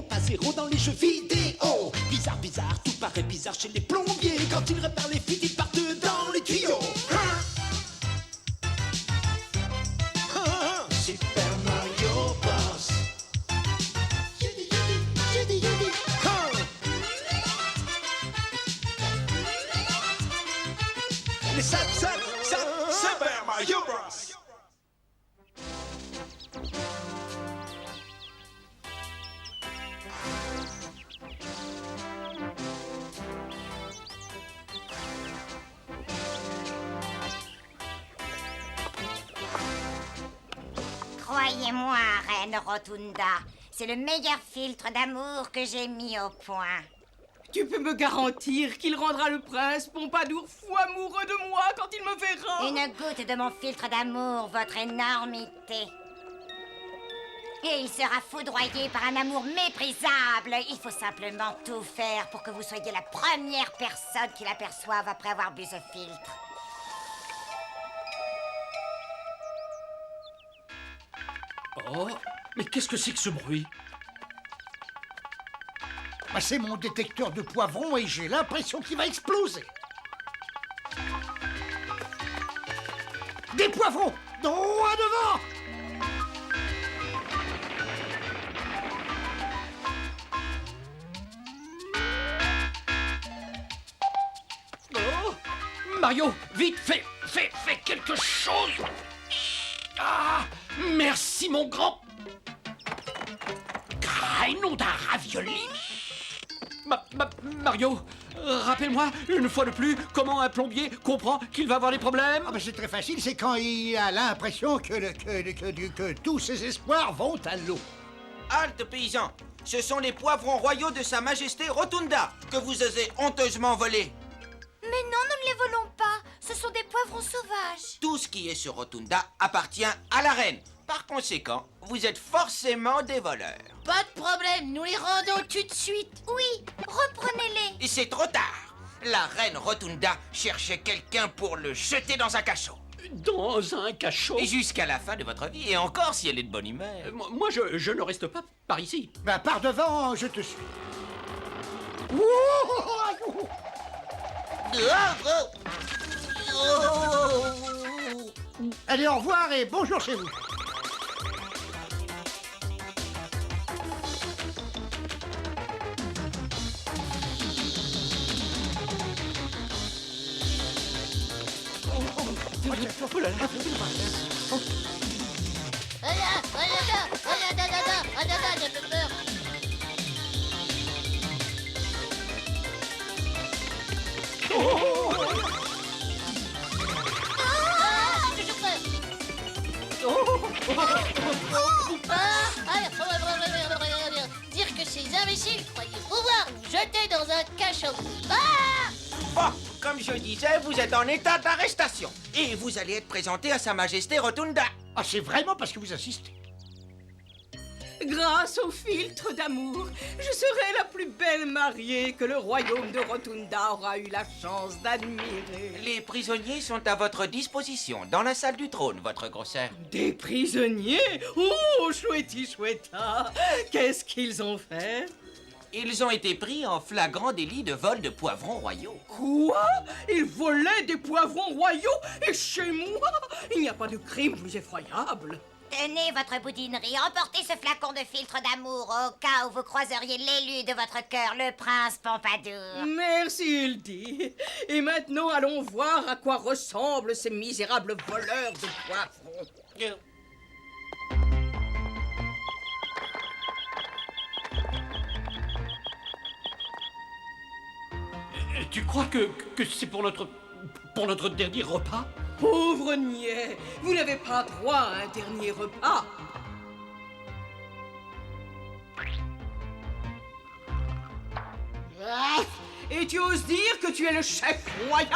pas zéro dans les jeux vidéo. Bizarre, bizarre, tout paraît bizarre chez les plombiers. Quand ils réparent les fuites, ils partent dans les tuyaux. Super Mario Bros. Les Super Mario Bros. Croyez-moi, Reine Rotunda, c'est le meilleur filtre d'amour que j'ai mis au point. Tu peux me garantir qu'il rendra le prince Pompadour fou amoureux de moi quand il me verra? Une goutte de mon filtre d'amour, votre énormité. Et il sera foudroyé par un amour méprisable. Il faut simplement tout faire pour que vous soyez la première personne qui l'aperçoive après avoir bu ce filtre. Oh, mais qu'est-ce que c'est que ce bruit? Bah, c'est mon détecteur de poivrons et j'ai l'impression qu'il va exploser. Des poivrons! Droit devant! Oh, Mario, vite, fais quelque chose! Ah, merci mon grand... Graino d'un ravioli. Mario, rappelle-moi une fois de plus comment un plombier comprend qu'il va avoir des problèmes. Ah bah c'est très facile, c'est quand il a l'impression que tous ses espoirs vont à l'eau. Halte, paysan! Ce sont les poivrons royaux de Sa Majesté Rotunda que vous osez honteusement voler. Mais non, nous ne les volons pas. Ce sont des poivrons sauvages. Tout ce qui est sur Rotunda appartient à la reine. Par conséquent, vous êtes forcément des voleurs. Pas de problème, nous les rendons tout de suite. Oui, reprenez-les. Et c'est trop tard. La reine Rotunda cherchait quelqu'un pour le jeter dans un cachot. Dans un cachot. Et jusqu'à la fin de votre vie, et encore si elle est de bonne humeur. Moi, je ne reste pas par ici. Bah par devant, je te suis. Allez, au revoir et bonjour chez vous. Oh là là. J'ai peu peur. J'ai toujours peur. Dire que ces imbéciles croyaient pouvoir nous jeter dans un cachot. Bon, comme je disais, vous êtes en état d'arrestation. Et vous allez être présenté à Sa Majesté Rotunda. Ah, c'est vraiment parce que vous insistez. Grâce au filtre d'amour, je serai la plus belle mariée que le royaume de Rotunda aura eu la chance d'admirer. Les prisonniers sont à votre disposition dans la salle du trône, votre grosseur. Des prisonniers? Oh, chouetti chouetta! Qu'est-ce qu'ils ont fait? Ils ont été pris en flagrant délit de vol de poivrons royaux. Quoi? Ils volaient des poivrons royaux? Et chez moi? Il n'y a pas de crime plus effroyable. Tenez votre boudinerie, emportez ce flacon de filtre d'amour au cas où vous croiseriez l'élu de votre cœur, le prince Pompadour. Merci, Hildy. Et maintenant, allons voir à quoi ressemblent ces misérables voleurs de poivrons. Tu crois que c'est pour notre dernier repas? Pauvre niais, vous n'avez pas droit à un dernier repas. Et tu oses dire que tu es le chef royal?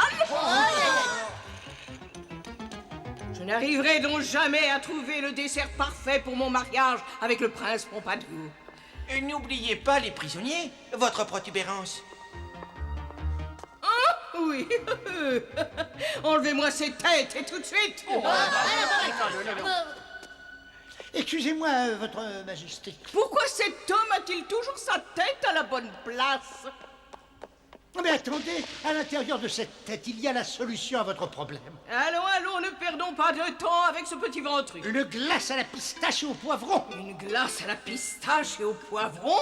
Je n'arriverai donc jamais à trouver le dessert parfait pour mon mariage avec le prince Pompadour. Et n'oubliez pas les prisonniers, votre protubérance. Oui. Enlevez-moi ces têtes et tout de suite. Excusez-moi, votre majesté. Pourquoi cet homme a-t-il toujours sa tête à la bonne place? Oh, mais attendez, à l'intérieur de cette tête, il y a la solution à votre problème. Allons, ne perdons pas de temps avec ce petit ventru. Une glace à la pistache et au poivron. Une glace à la pistache et au poivron?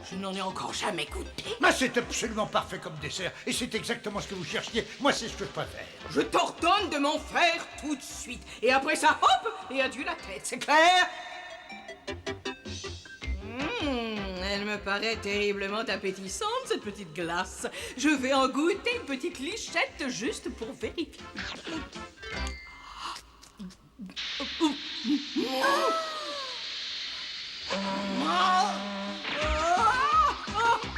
Je n'en ai encore jamais goûté. Mais c'est absolument parfait comme dessert, et c'est exactement ce que vous cherchiez. Moi, c'est ce que je préfère. Je t'ordonne de m'en faire tout de suite. Et après ça, hop, et adieu la tête, c'est clair? Elle me paraît terriblement appétissante, cette petite glace. Je vais en goûter une petite lichette juste pour vérifier.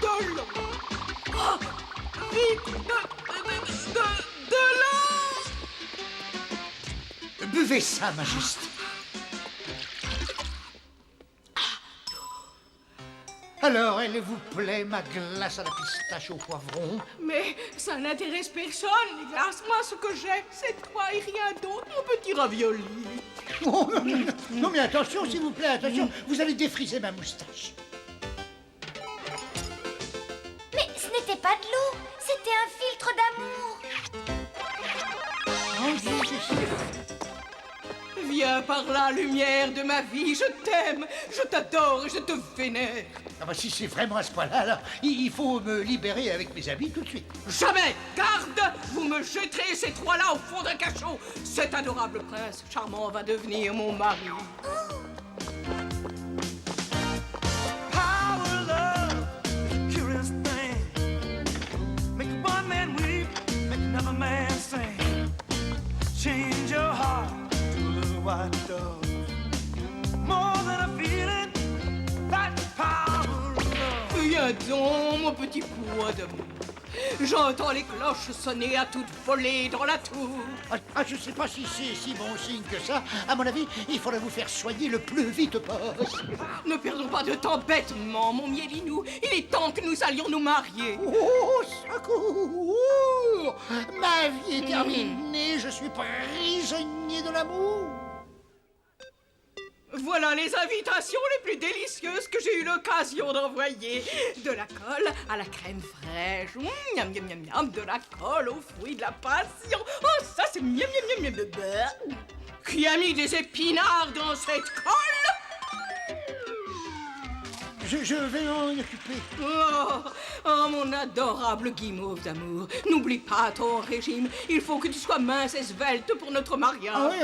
De l'eau! Vite, de l'eau! Buvez ça, majesté. Alors, elle vous plaît, ma glace à la pistache au poivron? Mais ça n'intéresse personne, les glaces. Moi, ce que j'ai, c'est toi et rien d'autre, mon petit ravioli. Oh, non, mais attention, s'il vous plaît, attention, vous allez défriser ma moustache. Mais ce n'était pas de l'eau, c'était un filtre d'amour. Oh, je sais. Viens par là, lumière de ma vie, je t'aime, je t'adore et je te vénère. Ah bah, si c'est vraiment à ce point-là, alors, il faut me libérer avec mes habits tout de suite. Jamais! Garde! Vous me jetterez ces trois-là au fond d'un cachot. Cet adorable prince charmant va devenir mon mari. Power, love, curious thing. Make one man weep, make another man sing. Change your heart to the white dove. More than a feeling, that power of love. Viens donc, mon petit poids d'amour. J'entends les cloches sonner à toute volée dans la tour. Je sais pas si c'est si bon signe que ça. À mon avis, il faudrait vous faire soigner le plus vite possible. Ne perdons pas de temps bêtement, mon mielinou. Il est temps que nous allions nous marier. Oh, secours! Ma vie est terminée, je suis prisonnier de l'amour. Voilà les invitations les plus délicieuses que j'ai eu l'occasion d'envoyer. De la colle à la crème fraîche. Miam, miam, miam, miam. De la colle aux fruits de la passion. Oh, ça c'est miam, miam, miam, miam, miam. Qui a mis des épinards dans cette colle? Je vais m'en occuper. Oh, mon adorable guimauve d'amour. N'oublie pas ton régime. Il faut que tu sois mince et svelte pour notre mariage. Ah oui,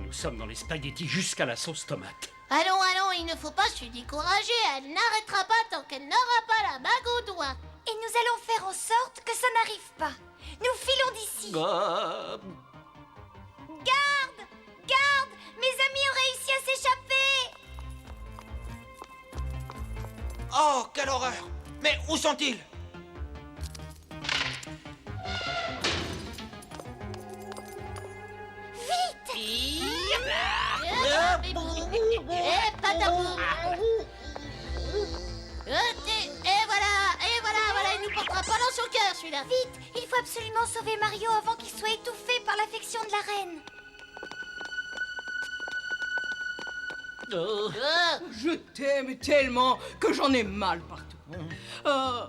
Nous sommes dans les spaghettis jusqu'à la sauce tomate. Allons, il ne faut pas se décourager. Elle n'arrêtera pas tant qu'elle n'aura pas la bague au doigt. Et nous allons faire en sorte que ça n'arrive pas. Nous filons d'ici. Bah, Garde! Garde! Mes amis ont réussi à s'échapper! Oh, quelle horreur! Mais où sont-ils? Pas d'amour. Et voilà, il nous portera pas dans son cœur, celui-là. Vite! Il faut absolument sauver Mario avant qu'il soit étouffé par l'affection de la reine. Je t'aime tellement que j'en ai mal partout. Oh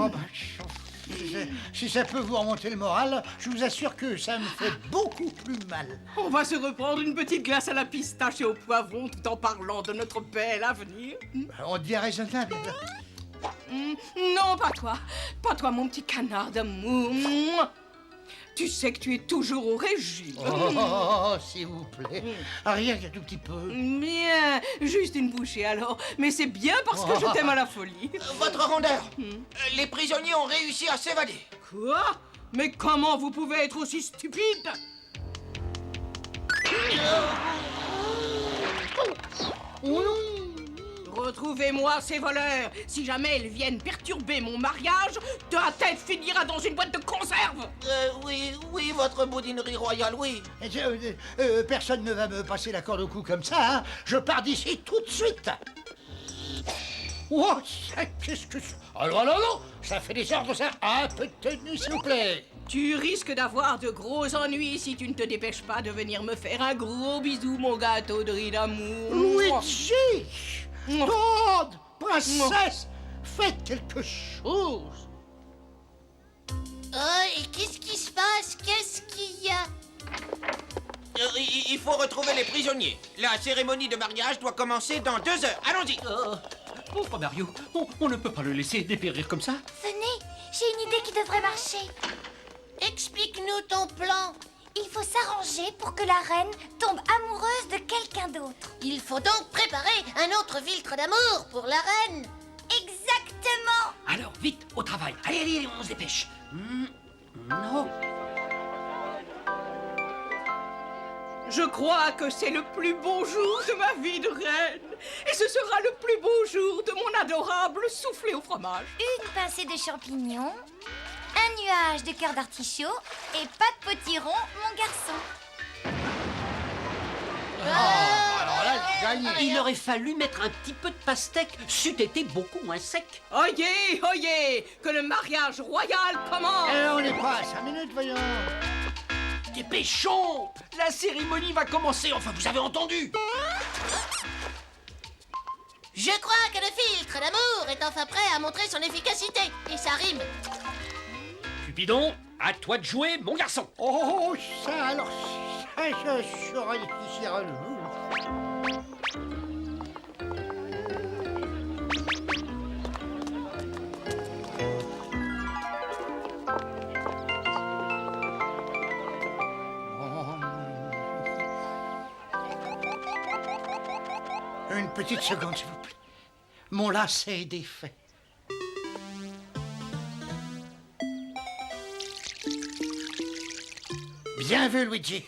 bah, si ça peut vous remonter le moral, je vous assure que ça me fait beaucoup plus mal. On va se reprendre une petite glace à la pistache et au poivron tout en parlant de notre bel avenir. On devient raisonnable. Non, pas toi. Pas toi, mon petit canard d'amour. Tu sais que tu es toujours au régime. Oh, s'il vous plaît. Rien qu'un tout petit peu. Bien, juste une bouchée alors. Mais c'est bien parce que je t'aime à la folie. Votre rondeur! Les prisonniers ont réussi à s'évader. Quoi? Mais comment vous pouvez être aussi stupide? Retrouvez-moi ces voleurs. Si jamais ils viennent perturber mon mariage, ta tête finira dans une boîte de conserve. Oui, votre boudinerie royale, oui. Personne ne va me passer la corde au cou comme ça, hein. Je pars d'ici tout de suite. Oh, qu'est-ce que... Alors, ça fait des ordres, ça. Un peu de tenue, s'il vous plaît. Tu risques d'avoir de gros ennuis si tu ne te dépêches pas de venir me faire un gros bisou, mon gâteau de riz d'amour. Luigi! Todd! Princesse! Faites quelque chose! Oh, et qu'est-ce qui se passe? Qu'est-ce qu'il y a? Il faut retrouver les prisonniers. La cérémonie de mariage doit commencer dans 2 heures. Allons-y. Pauvre Mario, on ne peut pas le laisser dépérir comme ça. Venez, j'ai une idée qui devrait marcher. Explique-nous ton plan. Il faut s'arranger pour que la reine tombe amoureuse de quelqu'un d'autre. Il faut donc préparer un autre filtre d'amour pour la reine. Exactement. Alors, vite, au travail. Allez, allez, on se dépêche. Non. Je crois que c'est le plus beau jour de ma vie de reine. Et ce sera le plus beau jour de mon adorable soufflé au fromage. Une pincée de champignons, un nuage de cœur d'artichaut et pas de potiron, mon garçon. Alors là, gagné. Il aurait fallu mettre un petit peu de pastèque. C'eût été beaucoup moins sec. Oyez, oyez, que le mariage royal commence. On n'est pas à 5 minutes, voyons. Dépêchons! La cérémonie va commencer, enfin, vous avez entendu? Je crois que le filtre d'amour est enfin prêt à montrer son efficacité. Et ça rime. Cupidon, à toi de jouer, mon garçon. Oh, ça, alors, ça, je serai ici à nous. Une petite seconde, s'il vous plaît. Mon lacet est défait. Bien vu, Luigi.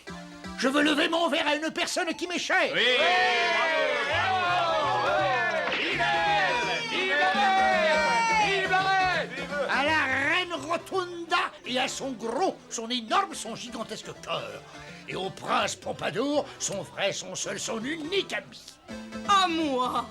Je veux lever mon verre à une personne qui m'est chère. À la reine Rotunda et à son gros, son énorme, son gigantesque cœur. Et au prince Pompadour, son vrai, son seul, son unique ami. À moi.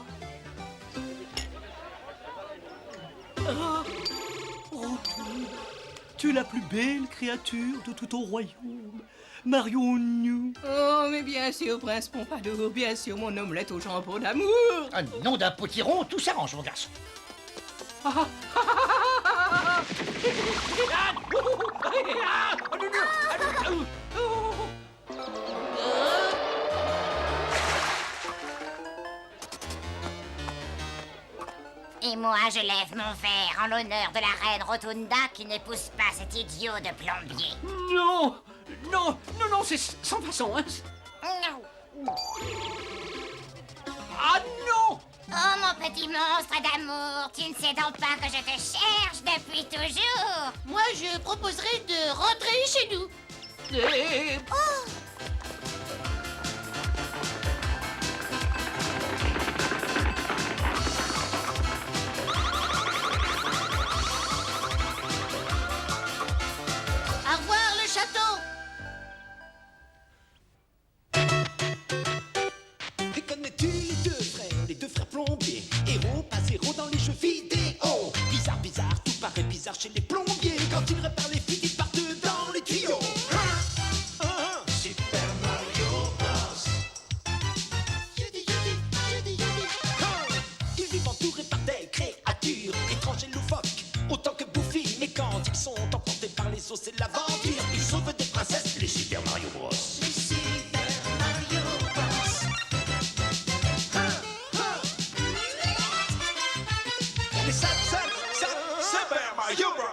Tu es la plus belle créature de tout ton royaume. Mario New. Oh, mais bien sûr, prince Pompadour, bien sûr, mon omelette au jambon d'amour. Un nom d'un potiron, tout s'arrange, mon garçon. Et moi, je lève mon verre en l'honneur de la reine Rotunda qui n'épouse pas cet idiot de plombier. Non, non, non, non, c'est sans façon, hein. Non. Ah non! Oh, mon petit monstre d'amour, tu ne sais donc pas que je te cherche depuis toujours. Moi, je proposerais de rentrer chez nous. Au revoir, le château. Et connais-tu les deux frères plombiers? Héros, pas zéro dans les jeux vidéo. Bizarre, bizarre, tout paraît bizarre chez les plombiers. Quand ils réparent les fuites, ils partent dans les tuyaux. Super Mario Bros. Ils vivent entourés par des créatures étranges et loufoques, autant que bouffies. Mais quand ils sont emportés par les eaux, c'est l'aventure. Ils sauvent des princesses, les Super Mario Bros. Les Super Mario Bros. Les Super Mario Bros.